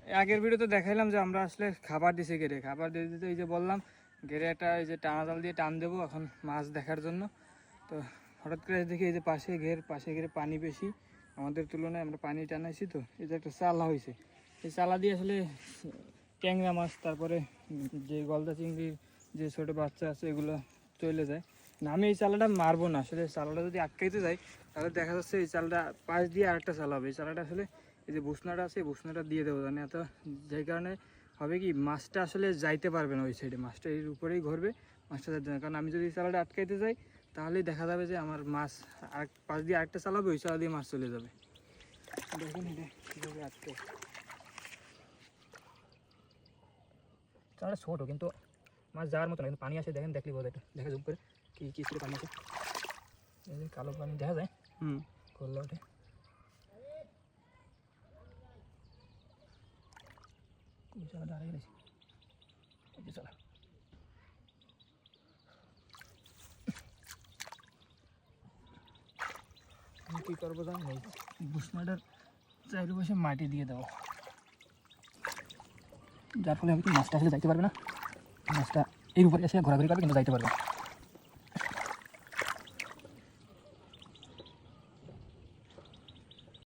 আগের ভিডিওতে দেখাইলাম যে আমরা আসলে খাবার দিছি ঘেরে, খাবার দিয়ে দিতে এই যে বললাম ঘেরে একটা এই যে টানা জাল দিয়ে টান দেবো এখন মাছ দেখার জন্য। তো হঠাৎ করে দেখি এই যে পাশে ঘেরে পানি বেশি আমাদের তুলনায়, আমরা পানি টানাইছি, তো এই যে একটা চালা হয়েছে, এই চালা দিয়ে আসলে ট্যাংরা মাছ তারপরে যে গলদা চিংড়ির যে ছোটো বাচ্চা আছে এগুলো চলে যায় না। আমি এই চালাটা মারবো না, আসলে চালাটা যদি আটকাইতে যাই তাহলে দেখা যাচ্ছে এই চালটা পাশ দিয়ে আরেকটা চালা হবে। এই চালাটা আসলে এই যে বুসনাটা আছে এই বুসনাটা দিয়ে দেবো জানি এত, যাই কারণে হবে কি মাছটা আসলে যাইতে পারবে না ওই সাইডে, মাছটা এর উপরেই ঘুরবে, মাছটা যাইতে না। কারণ আমি যদি এই চালাটা আটকাইতে যাই তাহলেই দেখা যাবে যে আমার মাছ আর পাশ দিয়ে আরেকটা চালাবে, ওই চালা দিয়ে মাছ চলে যাবে। দেখুন এটা কীভাবে আটকে, চালাটা ছোটো কিন্তু মাছ যাওয়ার মতো না, কিন্তু পানি আসে দেখেন, দেখলি বোধ এটা দেখা জুম করে কী কী ছিল পানি আছে, এই যে কালো পানি দেখা যায়। করলে ওঠে চালাটা হারিয়ে গেছি, এই যে চালা আমি কী করবো জানি এই বুসনাটার চারিপাশে মাটি দিয়ে দেবো, যার ফলে হবে কি মাছটা আসলে যাইতে পারবে না, মাছটা এর উপরে এসে ঘোরাঘুরি করবে কিন্তু যাইতে পারবে না।